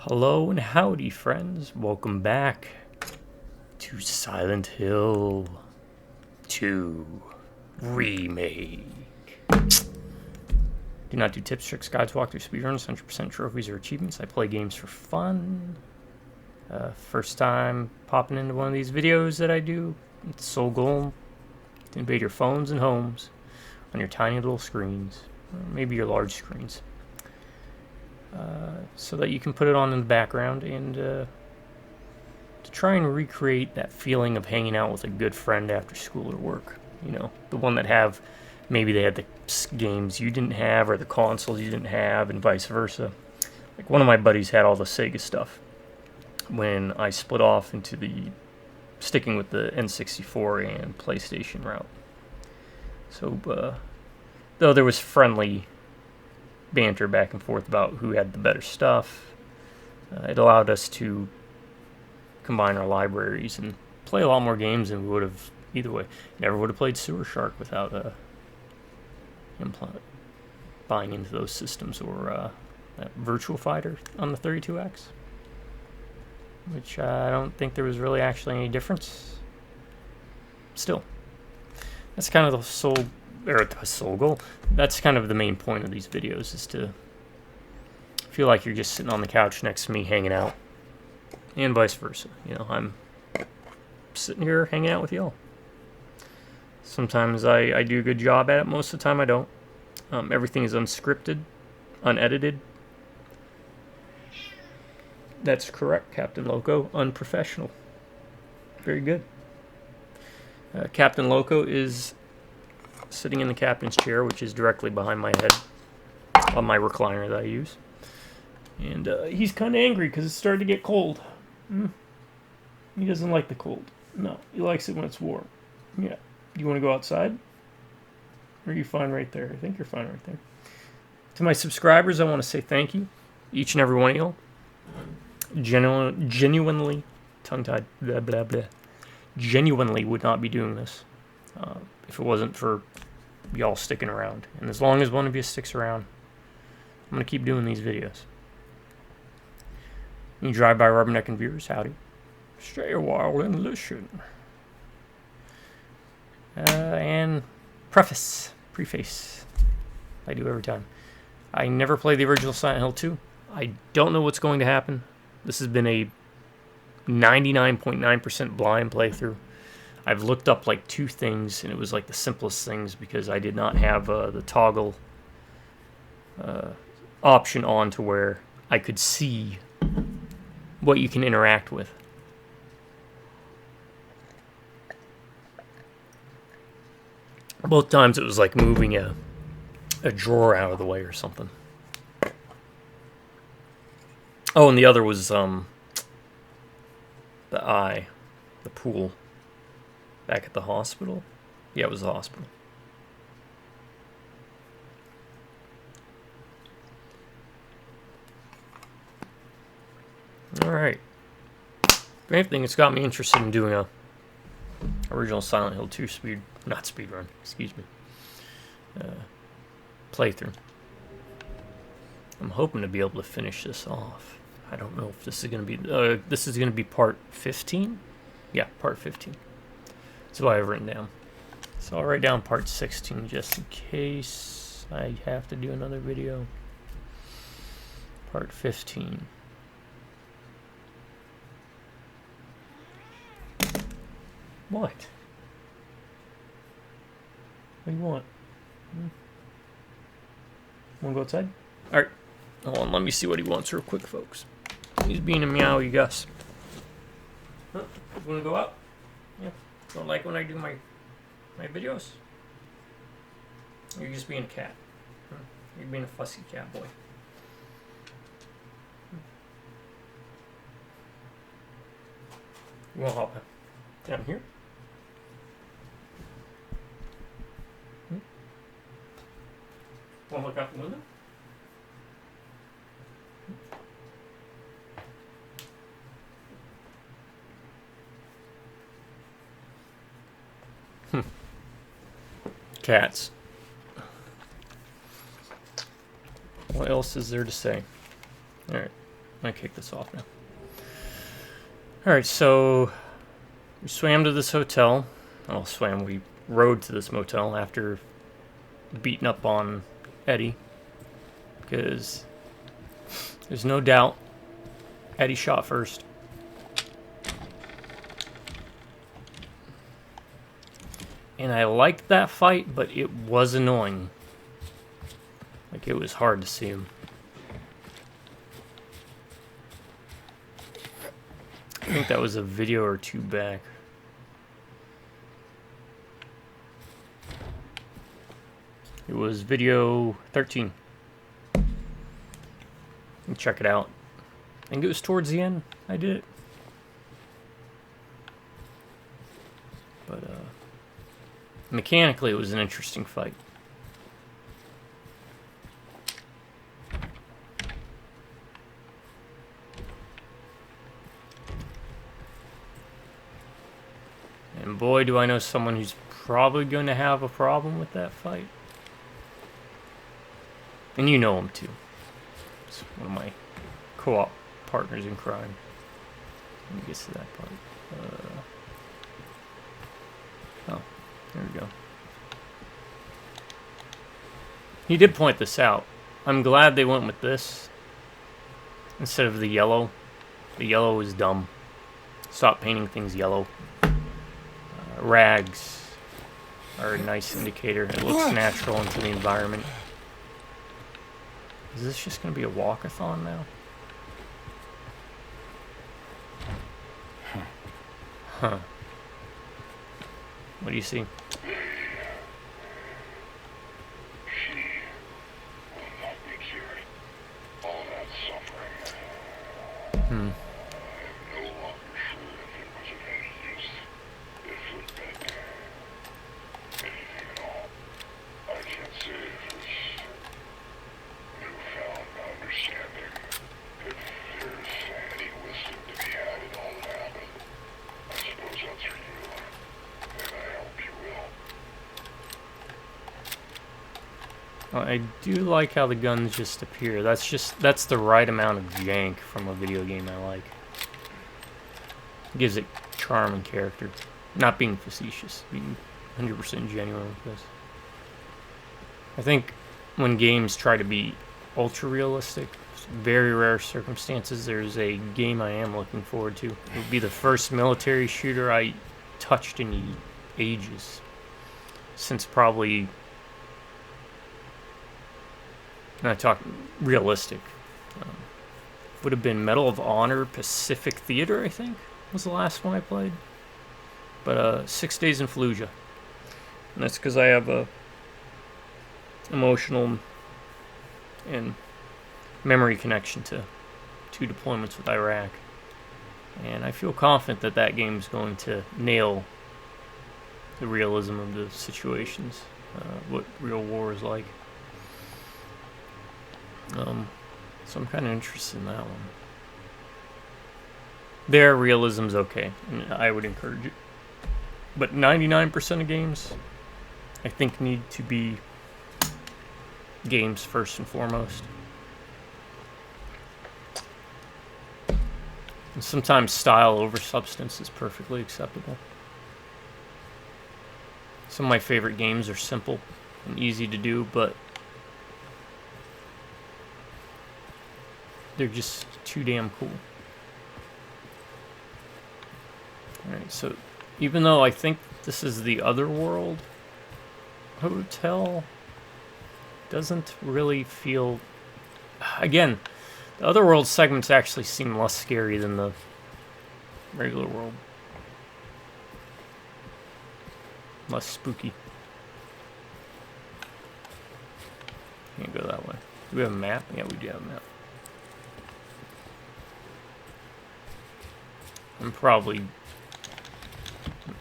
Hello and howdy, friends. Welcome back to Silent Hill 2 Remake. Do not do tips, tricks, guides, walkthroughs, speedruns, 100% trophies, or achievements. I play games for fun. First time popping into one of these videos that I do. It's the sole goal to invade your phones and homes on your tiny little screens, or maybe your large screens. So that you can put it on in the background and to try and recreate that feeling of hanging out with a good friend after school or work. You know, the one that maybe they had the games you didn't have or the consoles you didn't have and vice versa. Like one of my buddies had all the Sega stuff when I split off into sticking with the N64 and PlayStation route. So, though there was friendly banter back and forth about who had the better stuff, it allowed us to combine our libraries and play a lot more games than we would have either way. Never would have played Sewer Shark without him buying into those systems, or that Virtual Fighter on the 32X, which I don't think there was really actually any difference. Still, that's kind of the sole goal. That's kind of the main point of these videos, is to feel like you're just sitting on the couch next to me hanging out, and vice versa. You know, I'm sitting here hanging out with y'all. Sometimes I do a good job at it. Most of the time I don't. Everything is unscripted, unedited. That's correct, Captain Loco. Unprofessional. Very good. Captain Loco is sitting in the captain's chair, which is directly behind my head on my recliner that I use. And he's kind of angry because it's starting to get cold. He doesn't like the cold. No, he likes it when it's warm. Yeah. You want to go outside? Or are you fine right there? I think you're fine right there. To my subscribers, I want to say thank you. Each and every one of y'all. Genuinely, tongue-tied, blah, blah, blah. Genuinely would not be doing this if it wasn't for y'all sticking around. And as long as one of you sticks around, I'm going to keep doing these videos. You drive by rubbernecking viewers, howdy. Stay a while and listen. And preface. I do every time. I never played the original Silent Hill 2. I don't know what's going to happen. This has been a 99.9% blind playthrough. I've looked up like 2 things, and it was like the simplest things because I did not have the toggle option on to where I could see what you can interact with. Both times it was like moving a drawer out of the way or something. Oh, and the other was the pool back at the hospital. Yeah, it was the hospital. Alright. If anything, it's got me interested in doing a original Silent Hill 2 speedrun, excuse me. Playthrough. I'm hoping to be able to finish this off. I don't know if this is going to be part 15? Yeah, part 15. That's what I've written down. So I'll write down part 16 just in case I have to do another video. Part 15. What? What do you want? Want to go outside? Alright. Hold on, let me see what he wants real quick, folks. He's being a meowy Gus. Huh? You want to go out? Yeah. Don't like when I do my videos? You're just being a cat. You're being a fussy cat boy. You want to hop down here? Want to look out the window? Cats. What else is there to say? Alright. I'm gonna kick this off now. Alright, so we swam to this hotel. Well, swam, we rode to this motel after beating up on Eddie. Because there's no doubt Eddie shot first. And I liked that fight, but it was annoying. Like, it was hard to see him. I think that was a video or two back. It was video 13. Check it out. I think it was towards the end I did it. But, mechanically, it was an interesting fight. And boy, do I know someone who's probably going to have a problem with that fight. And you know him too. It's one of my co-op partners in crime. Let me get to that part. Oh, there we go. He did point this out. I'm glad they went with this instead of the yellow. The yellow is dumb. Stop painting things yellow. Rags are a nice indicator. It looks natural into the environment. Is this just going to be a walkathon now? Huh. What do you see? Hmm. I do like how the guns just appear. That's the right amount of jank from a video game I like. Gives it charm and character. Not being facetious, being 100% genuine with this. I think when games try to be ultra realistic, very rare circumstances, there's a game I am looking forward to. It would be the first military shooter I touched in ages. Since probably... And I talk realistic. Would have been Medal of Honor Pacific Theater, I think, was the last one I played. But 6 Days in Fallujah. And that's because I have a emotional and memory connection to 2 deployments with Iraq. And I feel confident that that game is going to nail the realism of the situations, what real war is like. So I'm kind of interested in that one. Their realism's okay, and I would encourage it. But 99% of games, I think, need to be games first and foremost. And sometimes style over substance is perfectly acceptable. Some of my favorite games are simple and easy to do, but they're just too damn cool. Alright, so even though I think this is the Otherworld hotel, doesn't really feel... Again, the Otherworld segments actually seem less scary than the regular world. Less spooky. Can't go that way. Do we have a map? Yeah, we do have a map. I'm probably...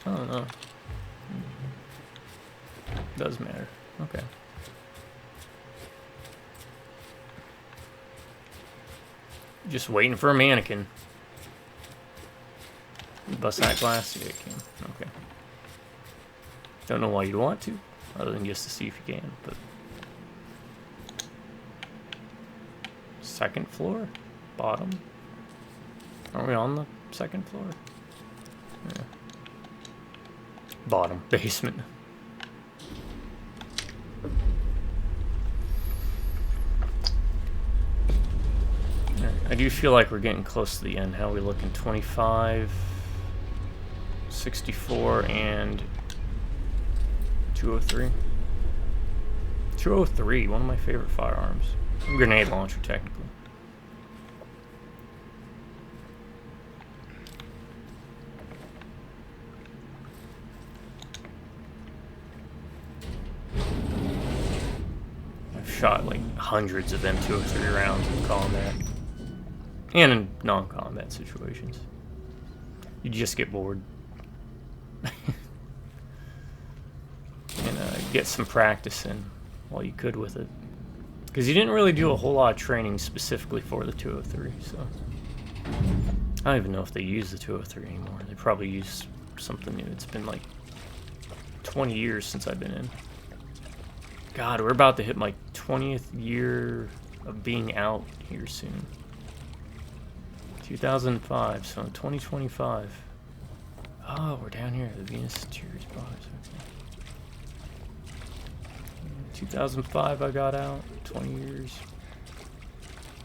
I don't know. Does matter. Okay. Just waiting for a mannequin. Bust that glass? Yeah, you can. Okay. Don't know why you'd want to, other than just to see if you can, but... Second floor? Bottom. Are we on the second floor? Yeah. Bottom. Basement. I do feel like we're getting close to the end. How are we looking? 25, 64, and 203. 203, one of my favorite firearms. Grenade launcher, technically. I've shot like hundreds of M203 rounds in combat. And in non-combat situations. You just get bored. And get some practice in while you could with it. Because you didn't really do a whole lot of training specifically for the 203, so... I don't even know if they use the 203 anymore. They probably use something new. It's been like 20 years since I've been in. God, we're about to hit my 20th year of being out here soon. 2005, so 2025. Oh, we're down here at the Venus Series bars. Okay. 2005 I got out, 20 years.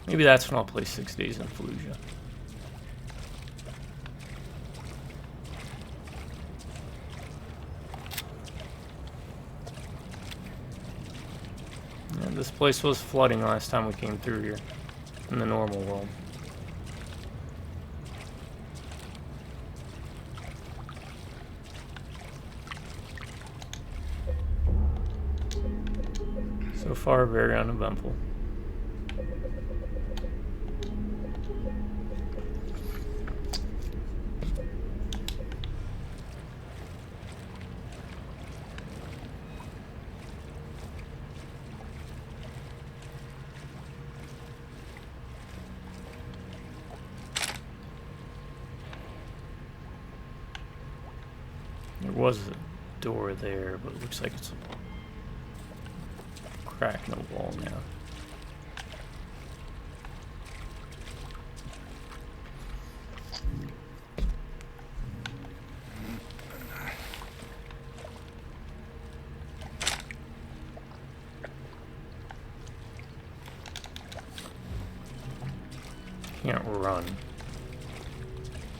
Maybe that's when I'll play 6 Days in Fallujah. Yeah, this place was flooding last time we came through here, in the normal world. So far, very uneventful. There was a door there, but it looks like it's a crack in the wall now. Can't run.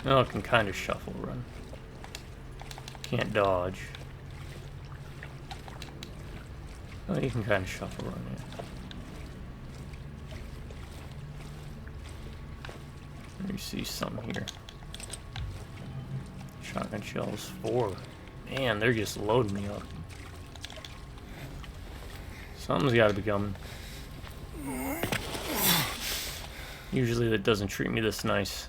No, it can kind of shuffle run. Can't dodge. Oh, you can kind of shuffle run, yeah. Let me see something here. Shotgun shells 4. Man, they're just loading me up. Something's got to be coming. Usually that doesn't treat me this nice.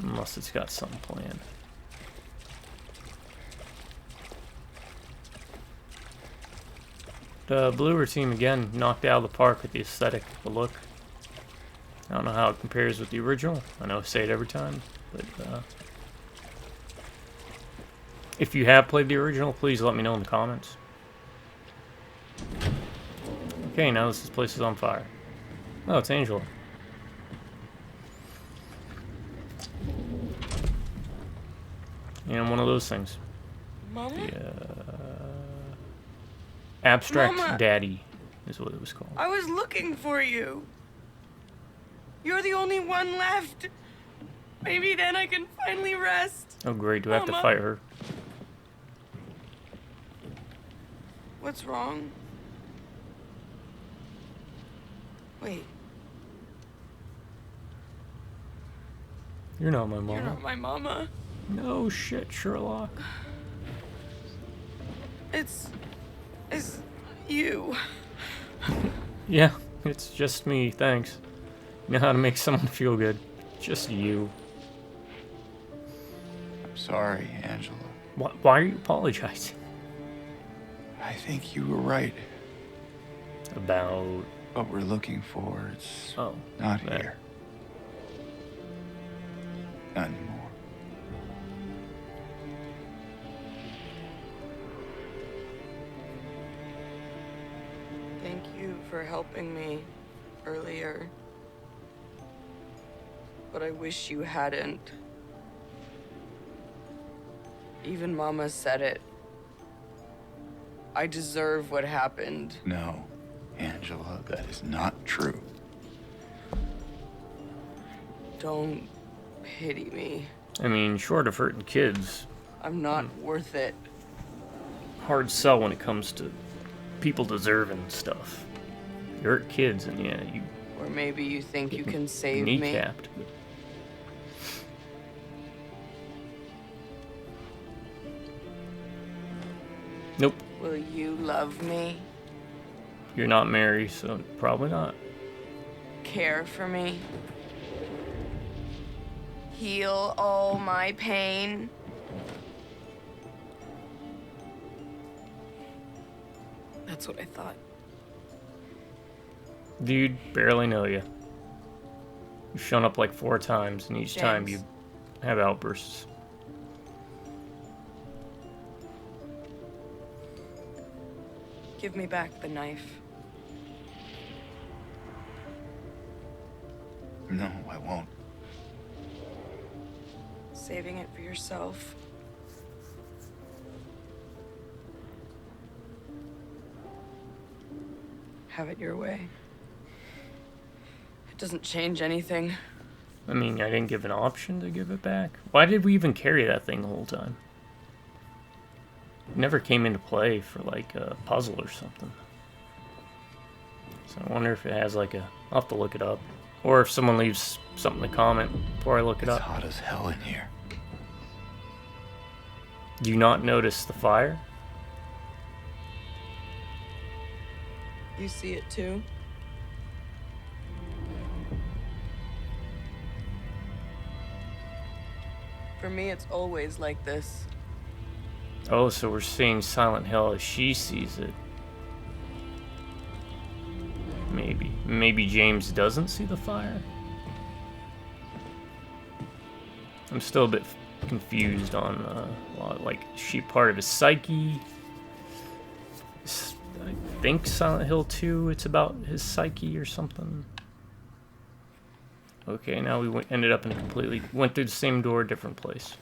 Unless it's got something planned. The Bluer team again knocked out of the park with the aesthetic, the look. I don't know how it compares with the original. I know I say it every time, but if you have played the original, please let me know in the comments. Okay, now this place is on fire. Oh, it's Angela. And one of those things. Mama? The, Abstract Mama. Daddy is what it was called. I was looking for you. You're the only one left. Maybe then I can finally rest. Oh great, do I have to Mama. fight her? What's wrong? Wait, You're not my mama. you're not my mama. No shit, Sherlock. It's you. Yeah, it's just me, thanks. You know how to make someone feel good. Just you. I'm sorry, Angela. Why are you apologizing? I think you were right. About... What we're looking for, it's Oh. not that. here. Not anymore. Thank you for for helping me earlier. But I wish you hadn't. Even Mama said it. I deserve what happened. No, Angela, that is not true. Don't pity me. I mean, short of hurting kids, I'm not worth it. hard sell when it comes to people deserving stuff. You hurt kids, and yeah, you Or maybe you think you can save me. kneecapped. Nope. Will you love me? You're not Mary, so probably not. Care for me? Heal all my pain? That's what I thought. Dude, barely know you. You've shown up like 4 times, and each time you James. have outbursts. Give me back the knife. No, I won't. Saving it for yourself. Have it your way. It doesn't change anything. I mean, I didn't give an option to give it back. Why did we even carry that thing the whole time? It never came into play for like a puzzle or something. So I wonder if it has like a... I'll have to look it up. Or if someone leaves something to comment before I look it It's up. hot as hell in here. Do you not notice the fire? You see it too? For me, it's always like this. Oh, so we're seeing Silent Hill as she sees it. Maybe. Maybe James doesn't see the fire? I'm still a bit confused on, like, is she part of his psyche? I think Silent Hill 2, it's about his psyche or something. Okay, now we ended up in a went through the same door, different place.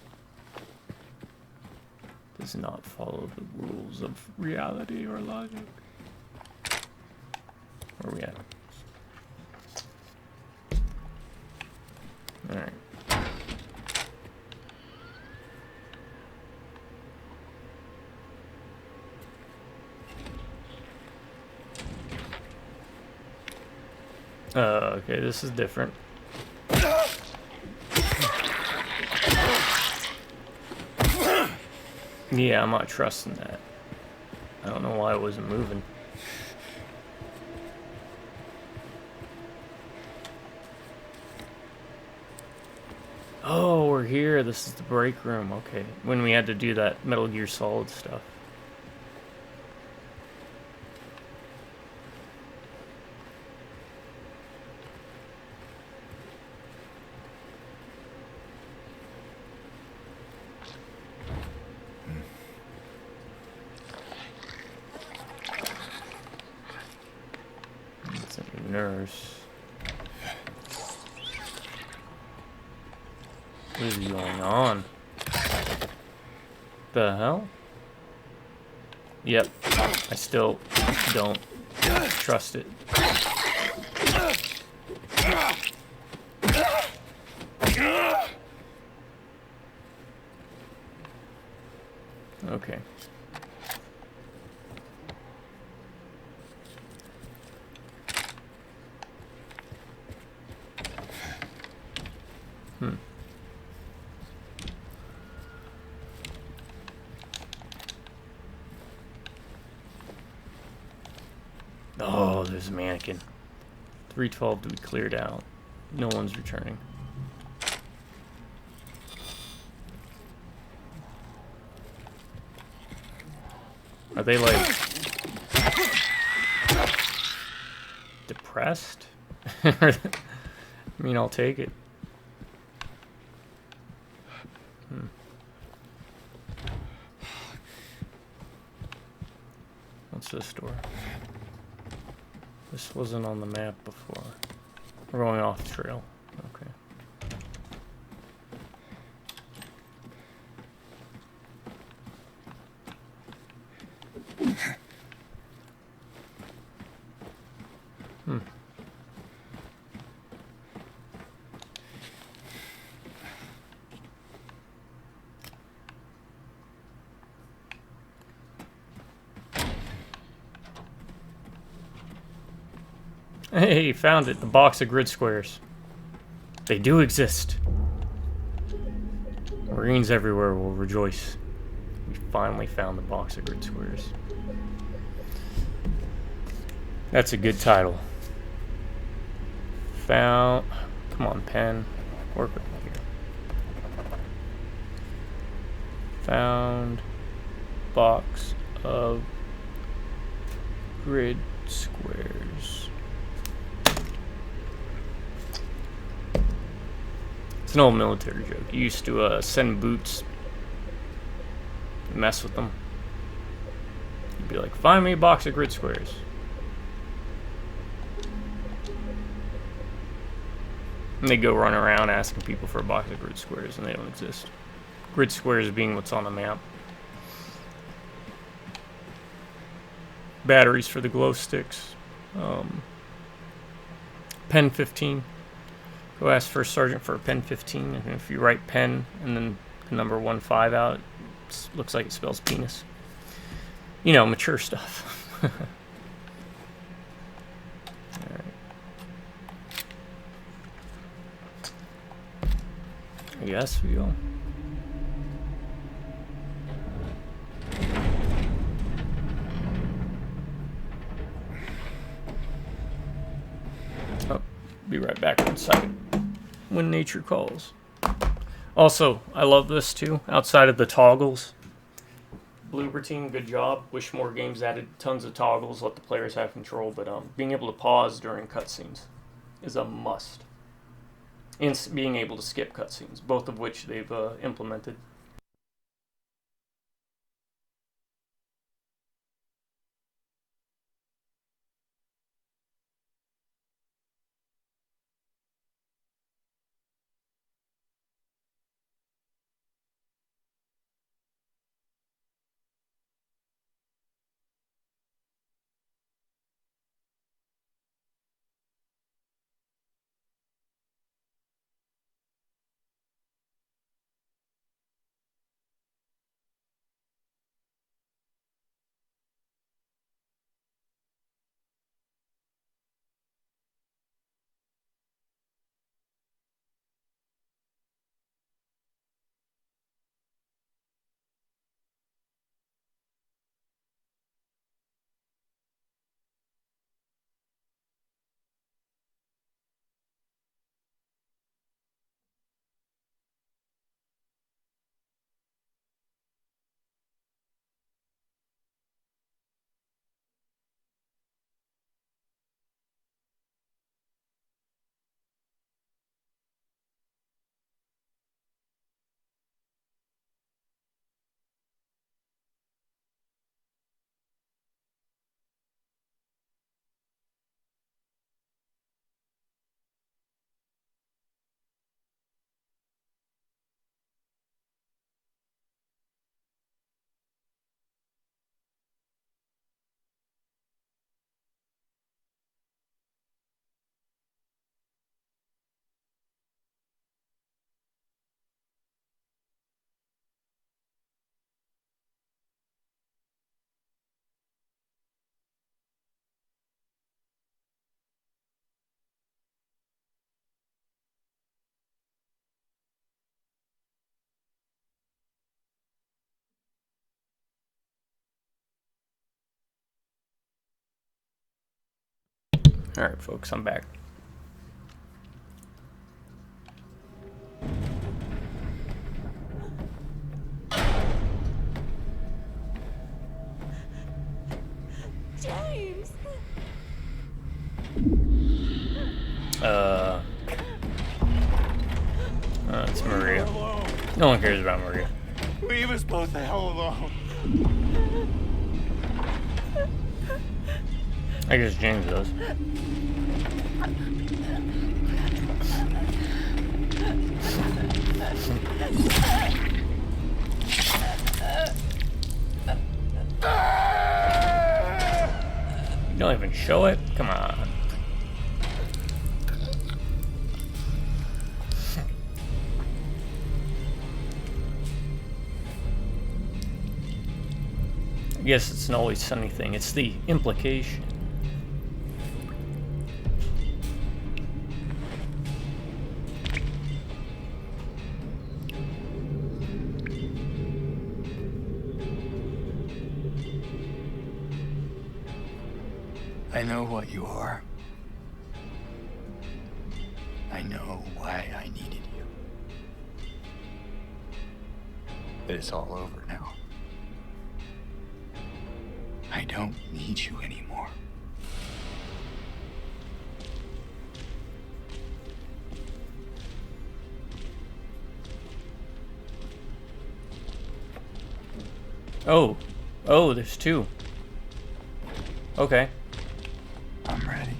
Does not follow the rules of reality or logic. Where are we at? Alright. Okay, this is different. Yeah, I'm not trusting that. I don't know why it wasn't moving. Oh, we're here. This is the break room. Okay. When we had to do that Metal Gear Solid stuff. It's a nurse. What is going on? The hell? Yep. I still don't trust it. Okay. Oh, there's a mannequin. 312 to be cleared out. No one's returning. Are they like depressed? I mean, I'll take it. What's this door? This wasn't on the map before. We're going off the trail. Okay. Hey, found it. The box of grid squares. They do exist. Marines everywhere will rejoice. We finally found the box of grid squares. That's a good title. Found... Come on, pen. Work with me here. Found... box of grid squares. It's an old military joke. You used to send boots, mess with them. You'd be like, find me a box of grid squares. And they go run around asking people for a box of grid squares, and they don't exist. Grid squares being what's on the map. Batteries for the glow sticks. Pen 15. Go ask First Sergeant for a pen 15, and if you write pen and then the number 15 out, it looks like it spells penis. You know, mature stuff. Alright. I guess we go. Oh, be right back in a second. When nature calls. Also, I love this too. Outside of the toggles, Bloober team, good job. Wish more games added tons of toggles, let the players have control. But being able to pause during cutscenes is a must. And being able to skip cutscenes, both of which they've implemented. Alright, folks, I'm back. James! It's Maria. No one cares about Maria. Leave us both the hell alone. I guess James does. You don't even show it? Come on. I guess it's an Always Sunny thing. It's the implication. I know what you are. I know why I needed you. But it's all over now. I don't need you anymore. Oh. Oh, there's two. Okay. I'm ready.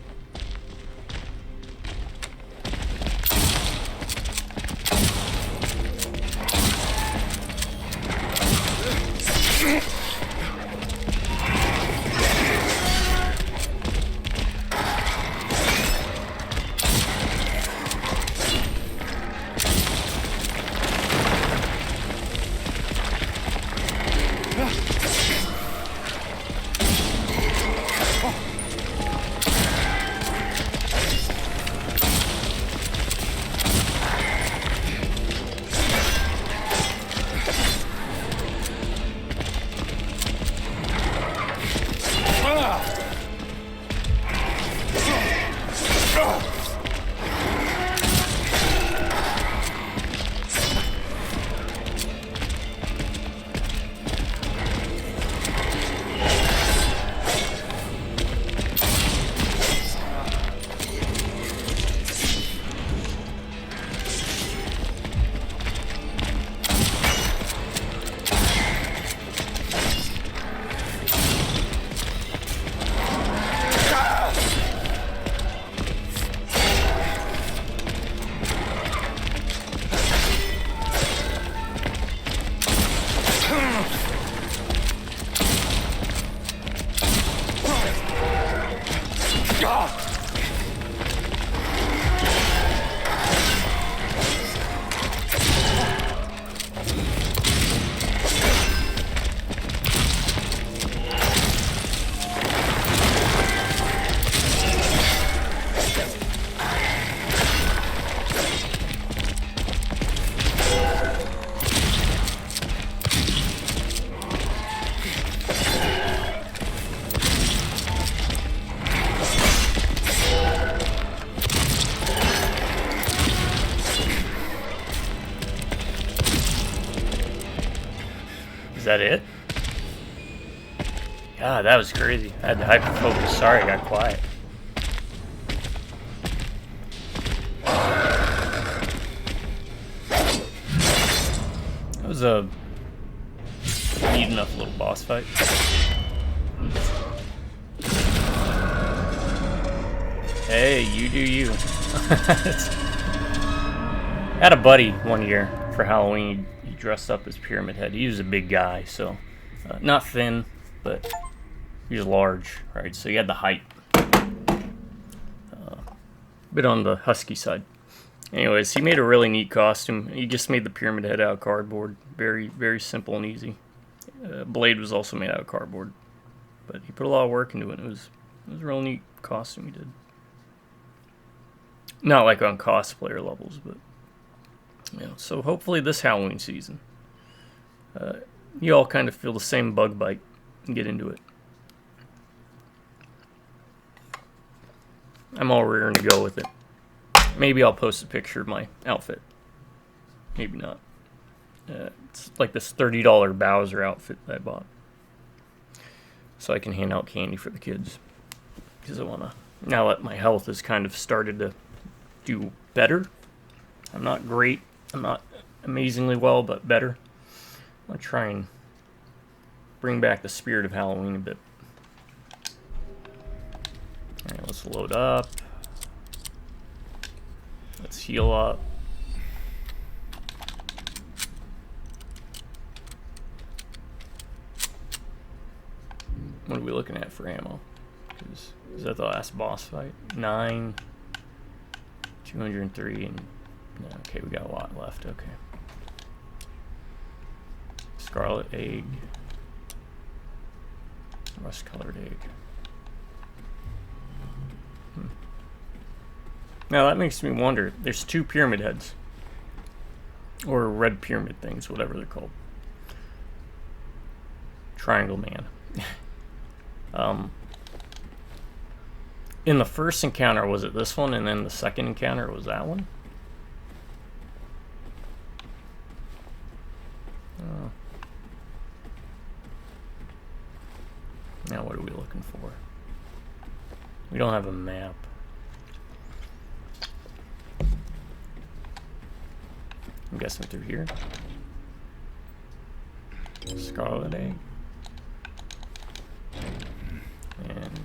Is that it? God, that was crazy. I had to hyper focus. Sorry, I got quiet. That was a neat enough little boss fight. Hey, you do you. Had a buddy one year for Halloween. He dressed up as Pyramid Head. He was a big guy, so not thin, but he was large, right? So he had the height. Bit on the husky side. Anyways, he made a really neat costume. He just made the Pyramid Head out of cardboard. Very, very simple and easy. Blade was also made out of cardboard, but he put a lot of work into it. It was a real neat costume he did. Not like on cosplayer levels, but so hopefully this Halloween season, you all kind of feel the same bug bite and get into it. I'm all raring to go with it. Maybe I'll post a picture of my outfit. Maybe not. It's like this $30 Bowser outfit that I bought, so I can hand out candy for the kids. Because I want to, now that my health has kind of started to do better. I'm not great. I'm not amazingly well, but better. I'll try and bring back the spirit of Halloween a bit. Let's load up. Let's heal up. What are we looking at for ammo? Is that the last boss fight? 9, 203, and okay, we got a lot left. Okay. Scarlet egg. Rust-colored egg. Now that makes me wonder. There's 2 pyramid heads, or red pyramid things, whatever they're called. Triangle Man. In the first encounter, was it this one, and then the second encounter was that one? Oh. Now what are we looking for? We don't have a map. I'm guessing through here. Scarlet egg. And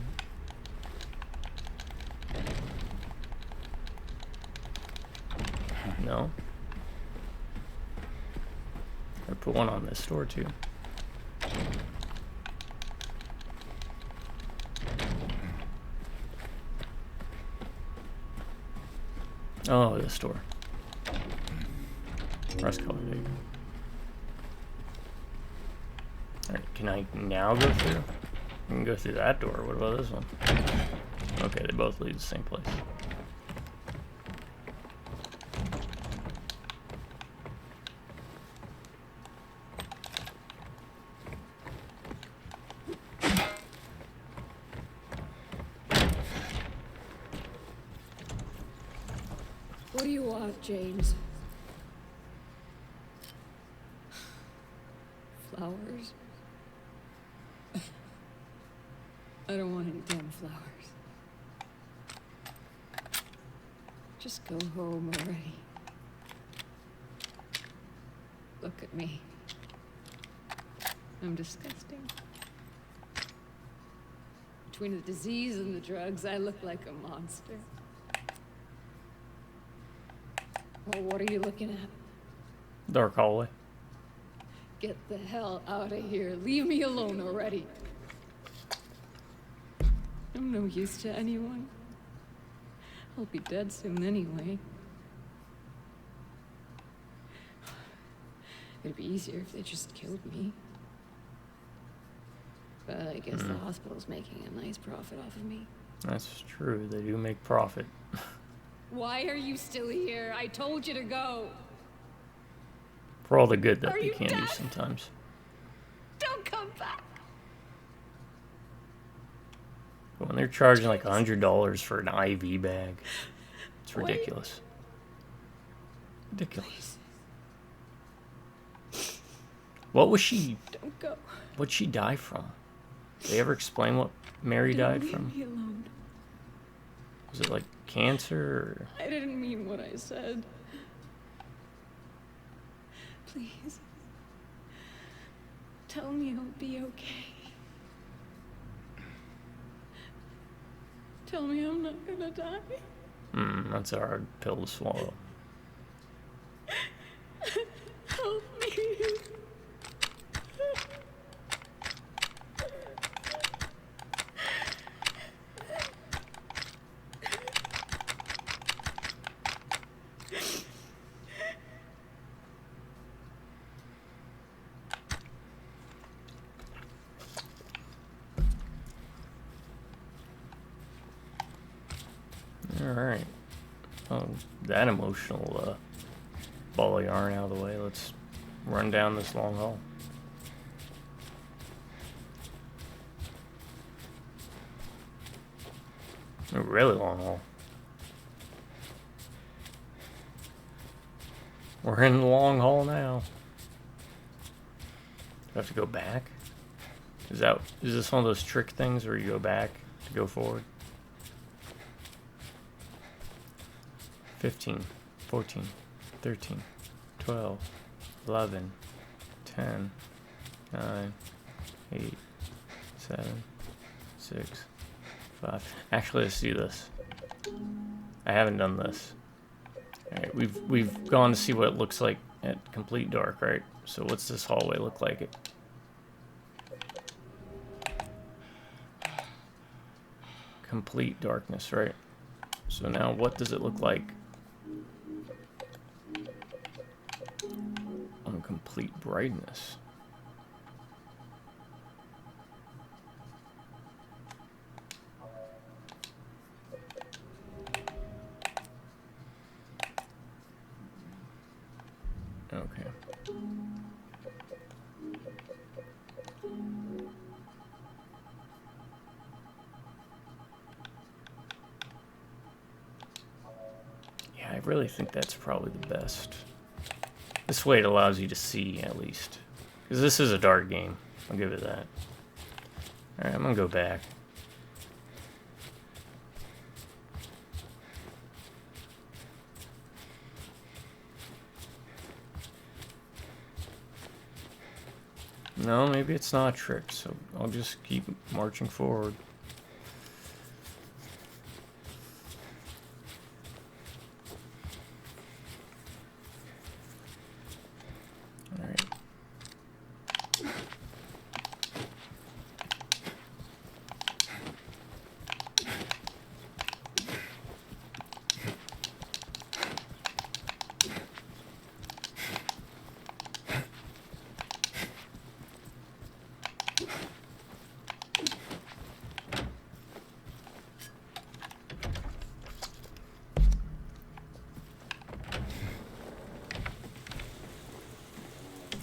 no. I put one on this door too. Oh, this door. Rust-colored egg. Alright, can I now go through? I can go through that door. What about this one? Okay, they both lead to the same place. What do you want, James? Flowers? I don't want any damn flowers. Just go home already. Look at me. I'm disgusting. Between the disease and the drugs, I look like a monster. Well, what are you looking at? Dark hallway. Get the hell out of here. Leave me alone already. I'm no use to anyone. I'll be dead soon anyway. It'd be easier if they just killed me. But I guess the hospital's making a nice profit off of me. That's true. They do make profit. Why are you still here? I told you to go. For all the good that Are they you can do deaf? sometimes. Don't come back. But when they're charging like $100 for an IV bag, it's Wait. ridiculous. Ridiculous. What was she? Don't go. What'd she die from? Did they ever explain what Mary Don't died leave from? me alone. Was it like cancer? Or... I didn't mean what I said. Please. Tell me I'll be okay. Tell me I'm not gonna die. That's a hard pill to swallow. Help me. Alright. Oh, that emotional ball of yarn out of the way. Let's run down this long hall. A really long hall. We're in the long hall now. Do I have to go back? Is this one of those trick things where you go back to go forward? 15, 14, 13, 12, 11, 10, 9, 8, 7, 6, 5. Actually, let's do this. I haven't done this. Alright, we've gone to see what it looks like at complete dark, right? So what's this hallway look like? Complete darkness, right? So now what does it look like on complete brightness? Okay. Yeah, I really think that's probably the best. This way it allows you to see, at least. Because this is a dark game. I'll give it that. Alright, I'm gonna go back. No, maybe it's not a trick, so I'll just keep marching forward. Alright.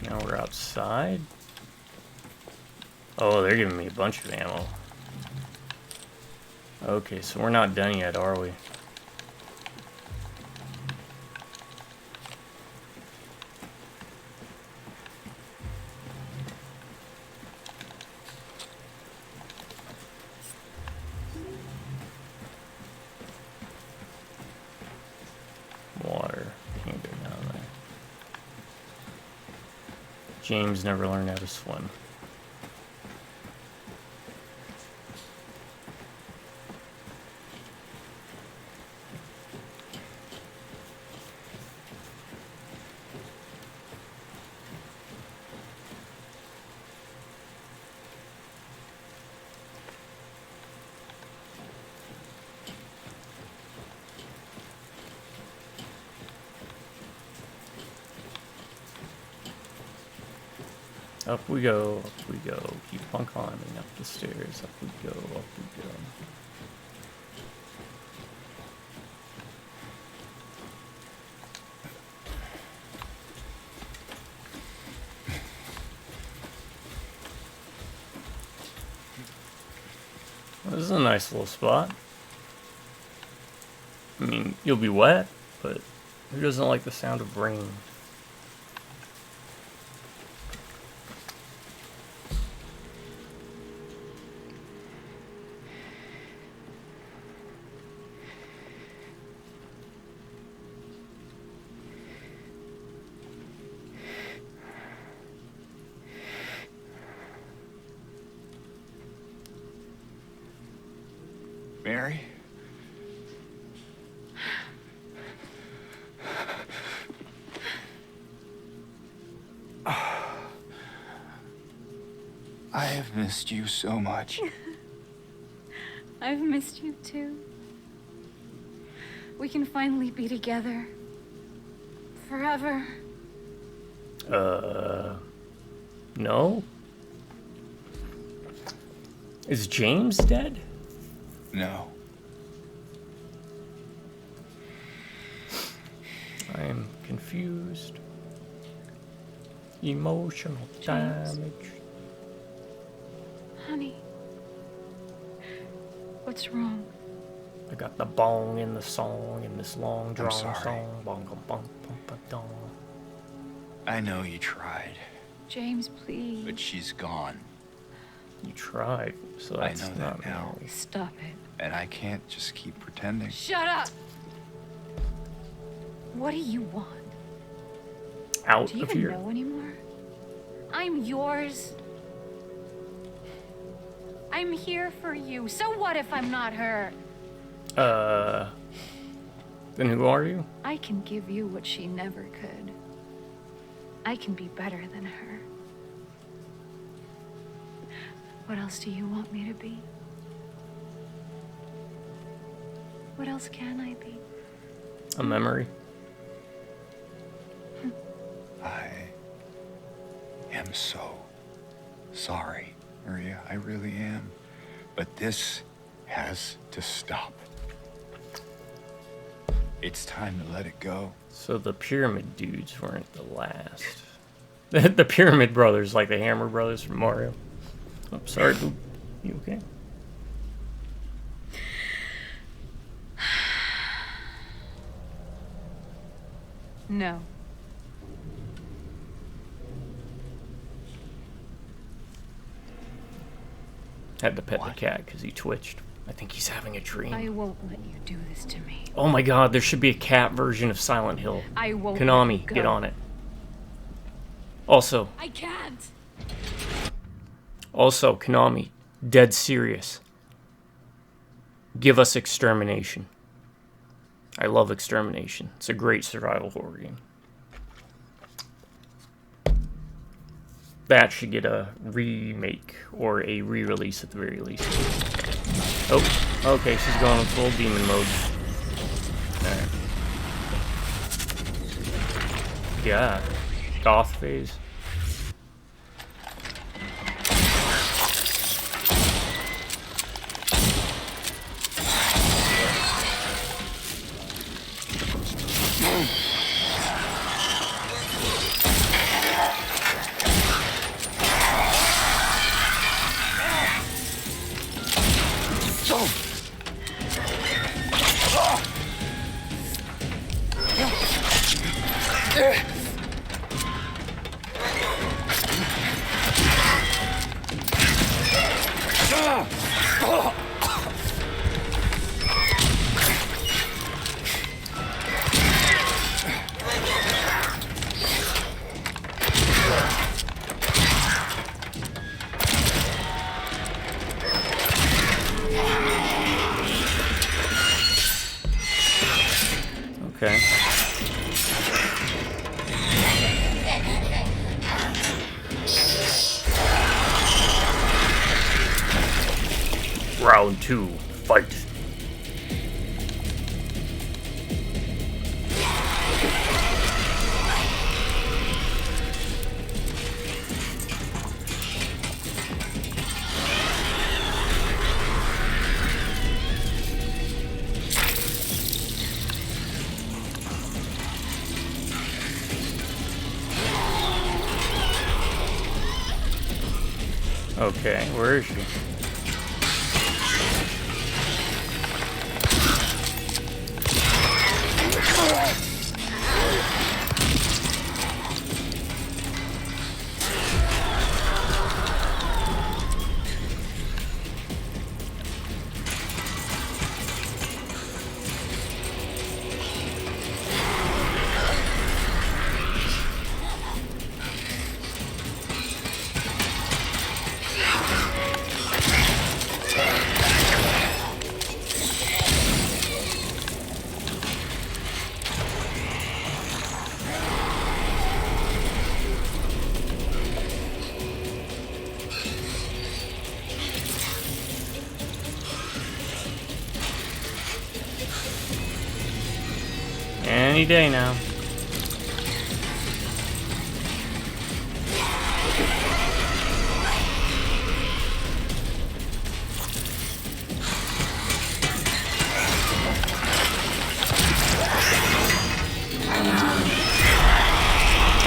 Now we're outside. Oh, they're giving me a bunch of ammo. Okay, so we're not done yet, are we? Water. Can't go down there. James never learned how to swim. Up we go, up we go. Keep on climbing up the stairs. Up we go, up we go. Well, this is a nice little spot. I mean, you'll be wet, but who doesn't like the sound of rain? Mary? I have missed you so much. I've missed you too. We can finally be together. Forever. No? Is James dead? No. I am confused. Emotional James. damage. Honey. What's wrong? I got the bong in the song in this long drawn sorry. song. Bong bong bong bong bong dong. I know you tried, James, please. but she's gone. You tried, so I that's know that not now. Mary. Stop it. And I can't just keep pretending. Shut up! What do you want? Out Do you of even here. know anymore? I'm yours. I'm here for you. So what if I'm not her? Then who are you? I can give you what she never could. I can be better than her. What else do you want me to be? What else can I be? A memory. I am so sorry, Maria. I really am. But this has to stop. It's time to let it go. So the Pyramid Dudes weren't the last. The Pyramid Brothers, like the Hammer Brothers from Mario. Oh, sorry, Boop. You okay? No. Had to pet the What? cat because he twitched. I think he's having a dream. I won't let you do this to me. Oh my god, there should be a cat version of Silent Hill. I won't let you Konami, go. get on it. Also, I can't. Konami, dead serious. Give us Extermination. I love Extermination. It's a great survival horror game. That should get a remake or a re-release at the very least. Oh, okay, she's going in full demon mode. Alright. Yeah, goth phase. Okay. Round 2, fight. Okay, where is she? Any day now.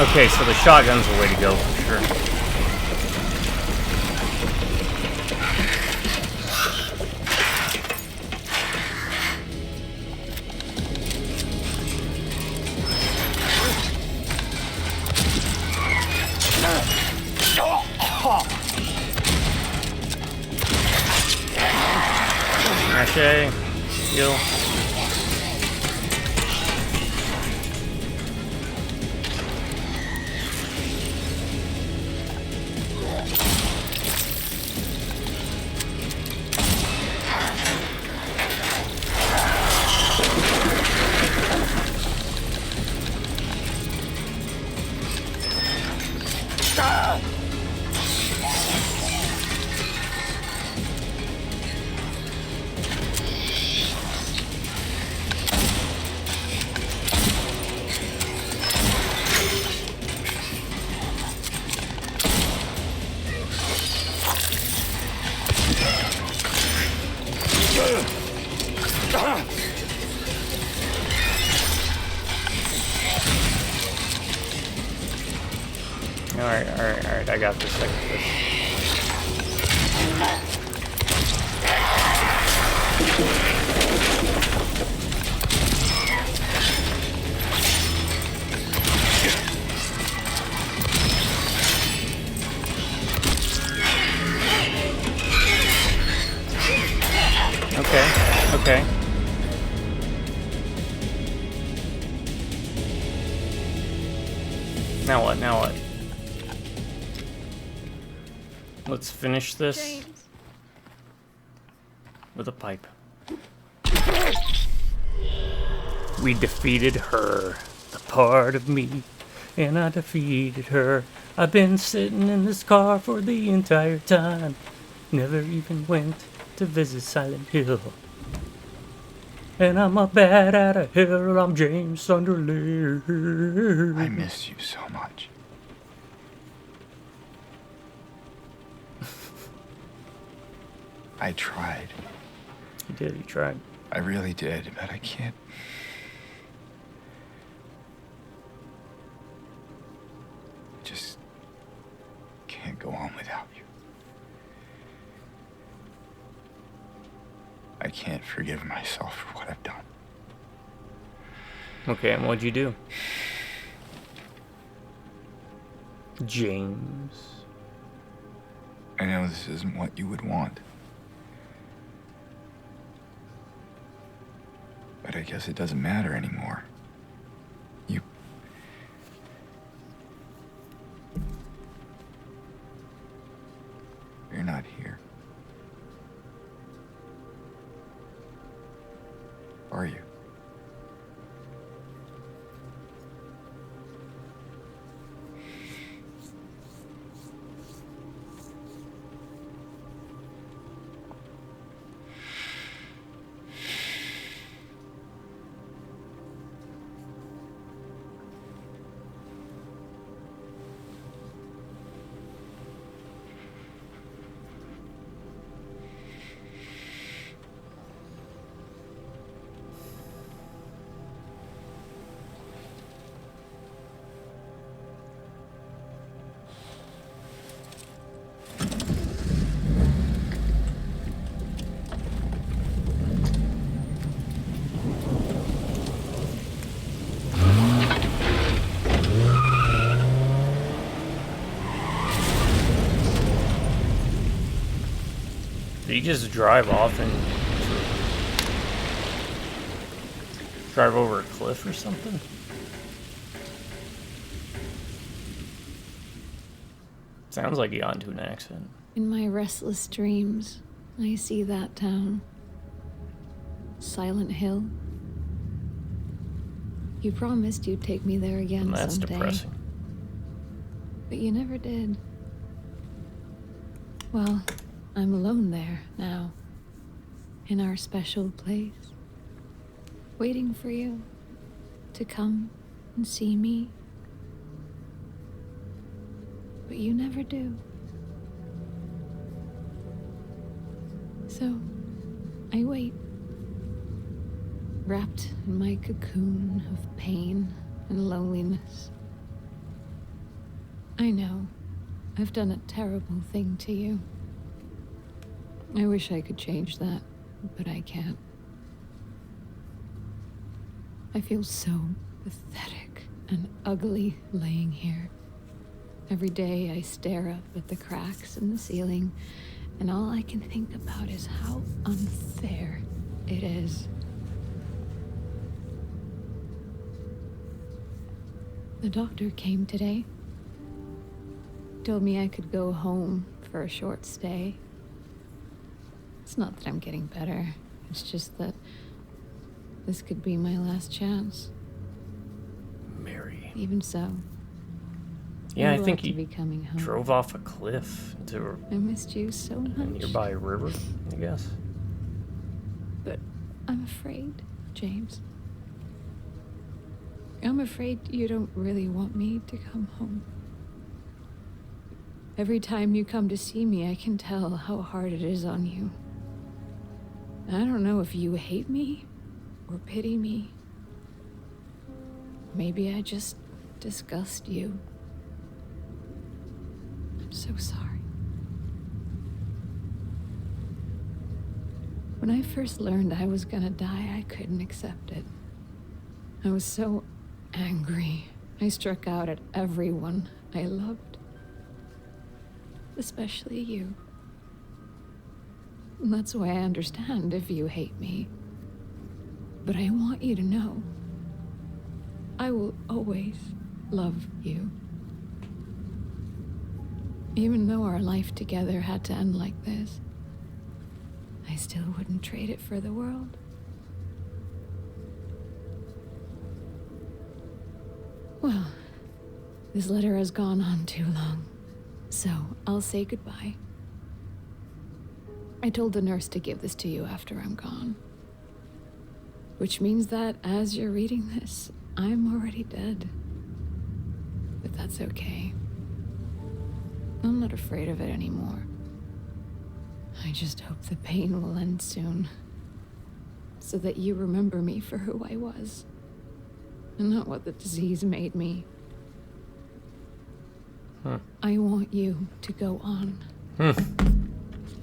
Okay, so the shotgun's the way to go for sure. Mache, heal. Alright, I got this, Okay. Now what? Let's finish this James. with a pipe. We defeated her, the part of me, and I defeated her. I've been sitting in this car for the entire time. Never even went to visit Silent Hill. And I'm a bat out of hell, I'm James Sunderland. I miss you so much. I tried. He tried. I really did, but I can't. Just can't go on without you. I can't forgive myself for what I've done. Okay, and what'd you do? James. I know this isn't what you would want. But I guess it doesn't matter anymore. You're not here. Are you? Did he just drive off and drive over a cliff or something? Sounds like he got into an accident. In my restless dreams, I see that town. Silent Hill. You promised you'd take me there again That's someday. depressing. But you never did. Well, I'm alone there now. In our special place. Waiting for you to come and see me. But you never do. So, I wait. Wrapped in my cocoon of pain and loneliness. I know, I've done a terrible thing to you. I wish I could change that, but I can't. I feel so pathetic and ugly laying here. Every day I stare up at the cracks in the ceiling, and all I can think about is how unfair it is. The doctor came today. Told me I could go home for a short stay. It's not that I'm getting better. It's just that this could be my last chance. Mary. Even so. Yeah, I'm I think glad to he be coming home. drove off a cliff into I missed you so a much. nearby river, I guess. But I'm afraid, James. I'm afraid you don't really want me to come home. Every time you come to see me, I can tell how hard it is on you. I don't know if you hate me or pity me. Maybe I just disgust you. I'm so sorry. When I first learned I was gonna die, I couldn't accept it. I was so angry. I struck out at everyone I loved. Especially you. And that's why I understand if you hate me. But I want you to know, I will always love you. Even though our life together had to end like this, I still wouldn't trade it for the world. Well, this letter has gone on too long, so I'll say goodbye. I told the nurse to give this to you after I'm gone. Which means that as you're reading this, I'm already dead. But that's okay. I'm not afraid of it anymore. I just hope the pain will end soon. So that you remember me for who I was. And not what the disease made me. I want you to go on.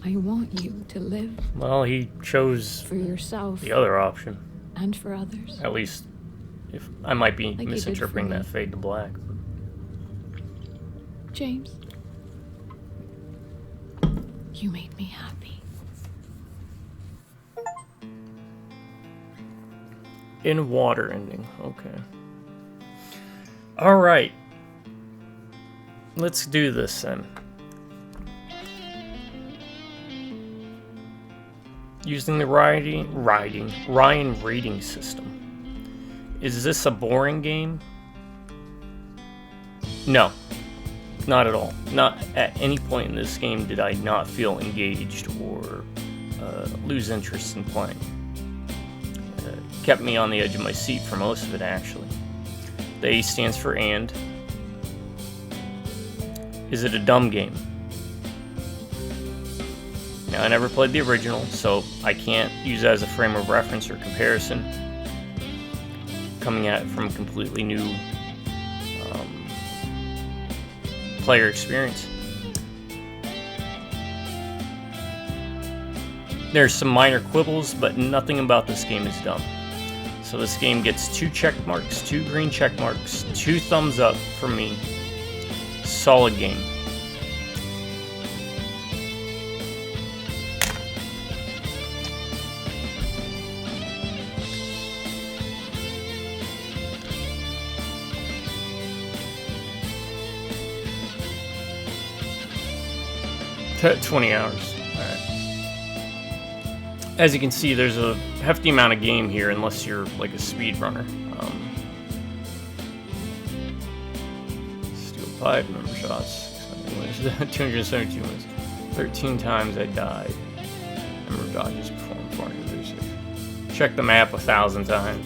I want you to live. Well, he chose for yourself. The other option. And for others. At least, if I might be Like misinterpreting that fade to black. James. You made me happy. In water ending. Okay. Alright. Let's do this then. Using the Ryan rating system. Is this a boring game? No. Not at all. Not at any point in this game did I not feel engaged or lose interest in playing. Kept me on the edge of my seat for most of it, actually. The A stands for and. Is it a dumb game? Now, I never played the original, so I can't use that as a frame of reference or comparison. Coming at it from a completely new player experience. There's some minor quibbles, but nothing about this game is dumb. So this game gets 2 check marks, 2 green check marks, 2 thumbs up from me. Solid game. T 20 hours. Alright. As you can see, there's a hefty amount of game here, unless you're like a speedrunner. Steel pipe, number shots, 272 wins. 13 times I died. Number of dodges performed 436. Checked the map 1,000 times.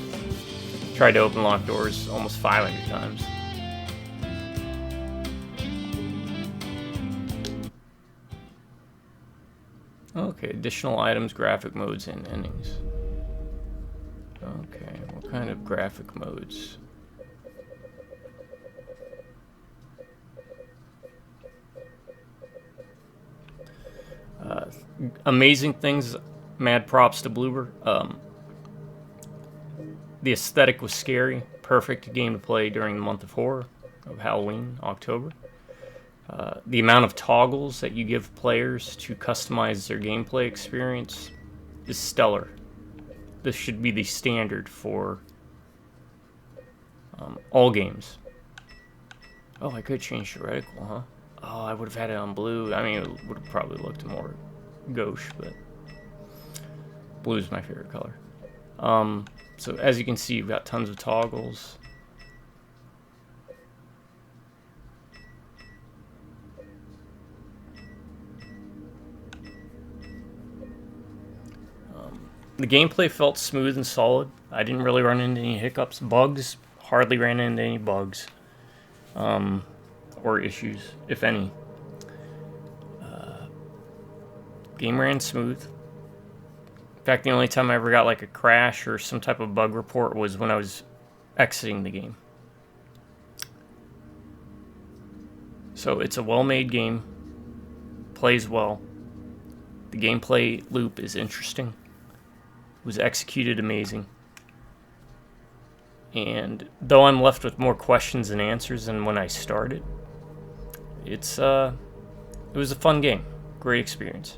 Tried to open locked doors almost 500 times. Okay, additional items, graphic modes, and endings. Okay, what kind of graphic modes? Amazing things, mad props to Bloober. The aesthetic was scary. Perfect game to play during the month of horror, of Halloween, October. The amount of toggles that you give players to customize their gameplay experience is stellar. This should be the standard for all games. Oh, I could change the reticle, huh? Oh, I would have had it on blue. I mean, it would have probably looked more gauche, but blue is my favorite color. So as you can see, you've got tons of toggles. The gameplay felt smooth and solid. I didn't really run into any hiccups. Bugs, hardly ran into any bugs. Or issues, if any. Game ran smooth. In fact, the only time I ever got like a crash or some type of bug report was when I was exiting the game. So it's a well-made game, plays well. The gameplay loop is interesting. Was executed amazing. And though I'm left with more questions than answers than when I started, it was a fun game. Great experience.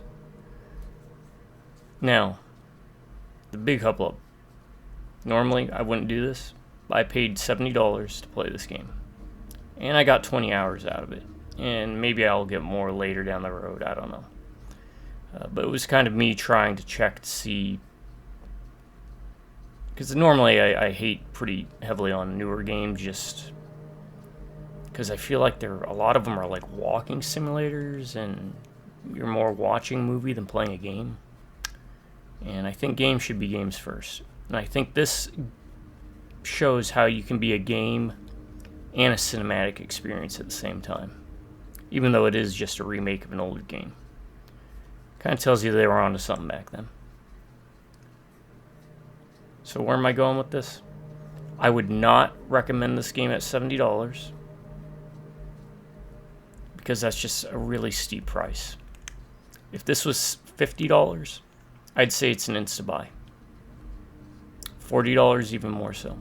Now, the big hubbub. Normally, I wouldn't do this. I paid $70 to play this game. And I got 20 hours out of it. And maybe I'll get more later down the road. I don't know. But it was kind of me trying to check to see. Because normally I hate pretty heavily on newer games just because I feel like a lot of them are like walking simulators and you're more watching a movie than playing a game. And I think games should be games first. And I think this shows how you can be a game and a cinematic experience at the same time, even though it is just a remake of an older game. Kind of tells you they were onto something back then. So where am I going with this? I would not recommend this game at $70 because that's just a really steep price. If this was $50, I'd say it's an insta-buy. $40 even more so.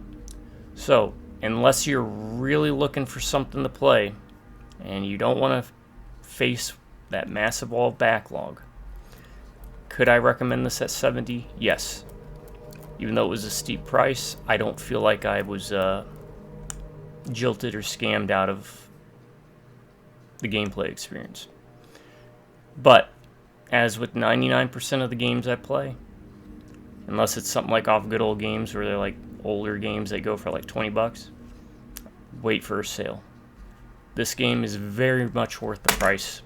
So, unless you're really looking for something to play and you don't want to face that massive wall of backlog, could I recommend this at $70? Yes. Even though it was a steep price, I don't feel like I was jilted or scammed out of the gameplay experience. But, as with 99% of the games I play, unless it's something like Off Good Old Games where they're like older games that go for like $20, wait for a sale. This game is very much worth the price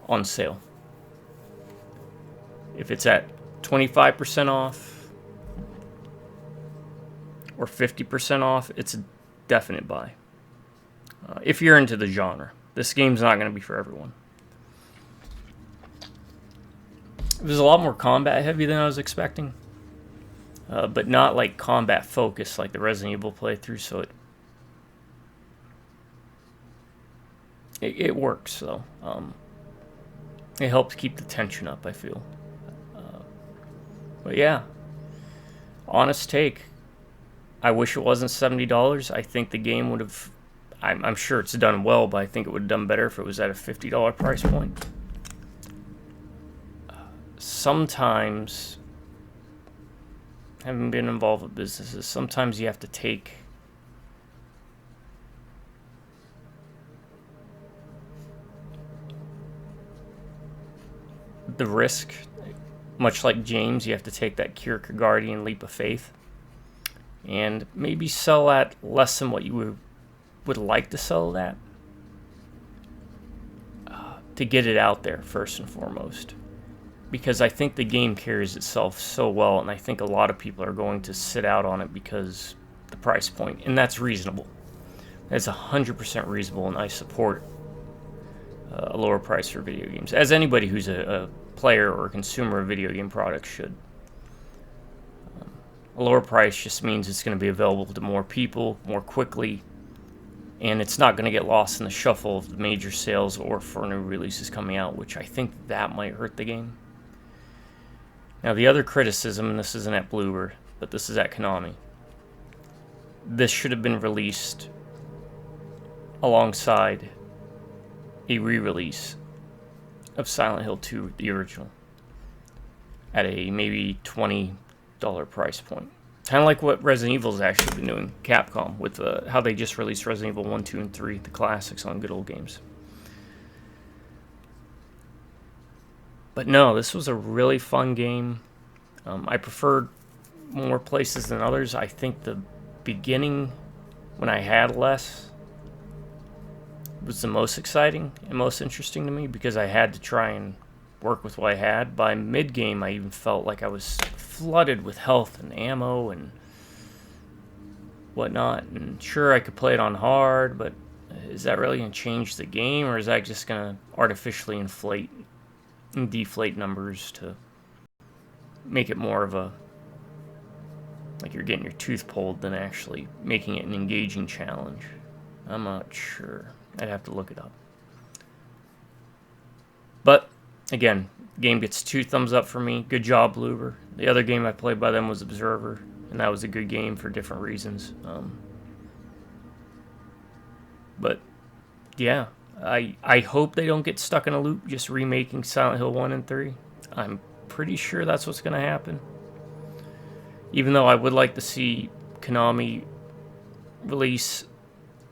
on sale. If it's at 25% off or 50% off, it's a definite buy. If you're into the genre, this game's not going to be for everyone. It was a lot more combat heavy than I was expecting, but not like combat focused like the Resident Evil playthrough, so it works though. It helps keep the tension up, I feel. But yeah, honest take. I wish it wasn't $70. I think the game would have. I'm sure it's done well, but I think it would have done better if it was at a $50 price point. Sometimes, having been involved with businesses, sometimes you have to take the risk. Much like James, you have to take that Kierkegaardian leap of faith and maybe sell at less than what you would like to sell it at to get it out there first and foremost. Because I think the game carries itself so well, and I think a lot of people are going to sit out on it because the price point, and that's reasonable. That's 100% reasonable, and I support a lower price for video games, as anybody who's a player or a consumer of video game products should. A lower price just means it's going to be available to more people more quickly, and it's not going to get lost in the shuffle of the major sales or for new releases coming out, which I think that might hurt the game. Now, the other criticism, and this isn't at Bloober, but this is at Konami, this should have been released alongside a re-release of Silent Hill 2, the original, at a maybe $20 price point. Kind of like what Resident Evil's actually been doing, Capcom, with how they just released Resident Evil 1, 2, and 3, the classics on Good Old Games. But no, this was a really fun game. I preferred more places than others. I think the beginning, when I had less, was the most exciting and most interesting to me because I had to try and work with what I had. By mid-game, I even felt like I was flooded with health and ammo and whatnot. And sure, I could play it on hard, but is that really going to change the game, or is that just going to artificially inflate and deflate numbers to make it more of a, like you're getting your tooth pulled than actually making it an engaging challenge? I'm not sure. I'd have to look it up. But, again, game gets 2 thumbs up for me. Good job, Bloober. The other game I played by them was Observer, and that was a good game for different reasons. But, yeah, I hope they don't get stuck in a loop just remaking Silent Hill 1 and 3. I'm pretty sure that's what's going to happen. Even though I would like to see Konami release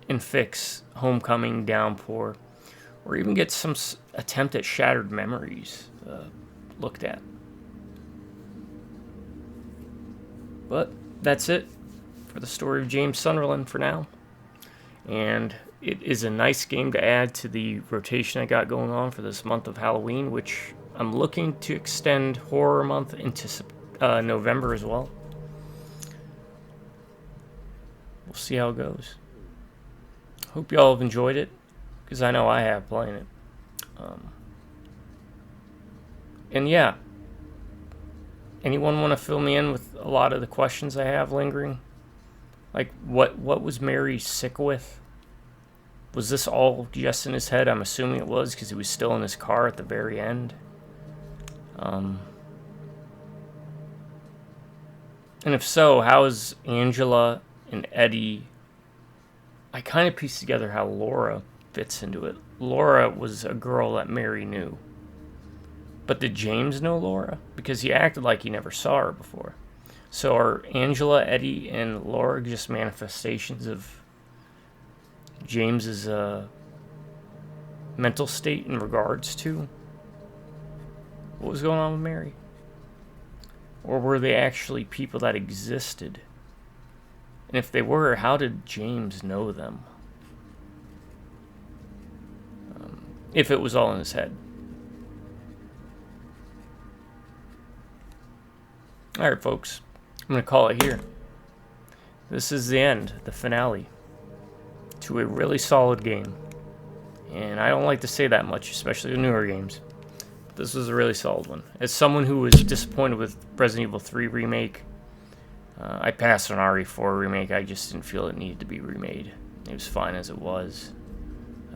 and fix Homecoming, Downpour, or even get some attempt at Shattered Memories looked at. But that's it for the story of James Sunderland for now. And it is a nice game to add to the rotation I got going on for this month of Halloween, which I'm looking to extend Horror Month into November as well. We'll see how it goes. Hope y'all have enjoyed it, because I know I have playing it. And yeah, anyone want to fill me in with a lot of the questions I have lingering? Like, what was Mary sick with? Was this all just in his head? I'm assuming it was, because he was still in his car at the very end. And if so, how is Angela and Eddie... I kind of pieced together how Laura fits into it. Laura was a girl that Mary knew. But did James know Laura? Because he acted like he never saw her before. So are Angela, Eddie, and Laura just manifestations of James's mental state in regards to what was going on with Mary? Or were they actually people that existed? And if they were, how did James know them? If it was all in his head. Alright, folks. I'm going to call it here. This is the end, the finale, to a really solid game. And I don't like to say that much, especially the newer games. But this was a really solid one. As someone who was disappointed with Resident Evil 3 Remake, I passed on RE4 Remake. I just didn't feel it needed to be remade. It was fine as it was.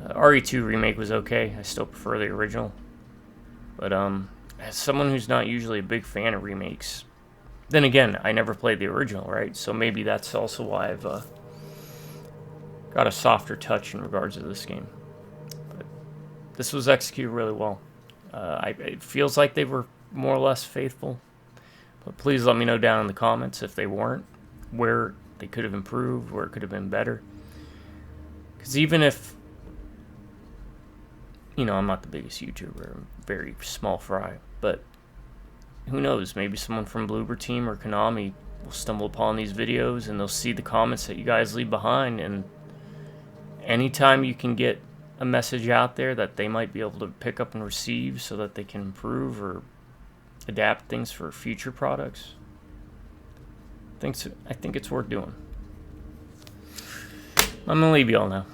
RE2 Remake was okay. I still prefer the original. But as someone who's not usually a big fan of remakes, then again, I never played the original, right? So maybe that's also why I've got a softer touch in regards to this game. But this was executed really well. It feels like they were more or less faithful. But please let me know down in the comments if they weren't, where they could have improved, where it could have been better. Because even if, you know, I'm not the biggest YouTuber, I'm very small fry, but who knows, maybe someone from Bloober Team or Konami will stumble upon these videos and they'll see the comments that you guys leave behind, and anytime you can get a message out there that they might be able to pick up and receive so that they can improve or adapt things for future products, I think it's worth doing. I'm gonna leave y'all now.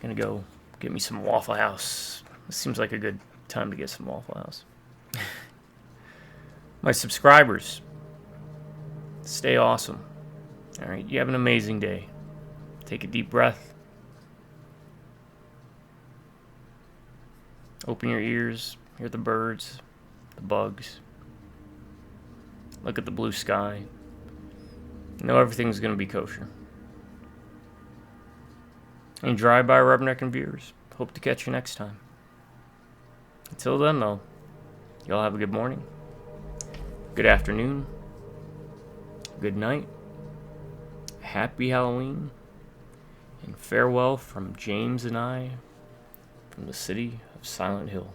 Gonna go get me some Waffle House. This seems like a good time to get some Waffle House. My subscribers, stay awesome. Alright, you have an amazing day. Take a deep breath. Open your ears, hear the birds, the bugs. Look at the blue sky. Know everything's going to be kosher. And drive-by Rubberneck and viewers, hope to catch you next time. Until then, though, y'all have a good morning, good afternoon, good night, happy Halloween, and farewell from James and I from the city of Silent Hill.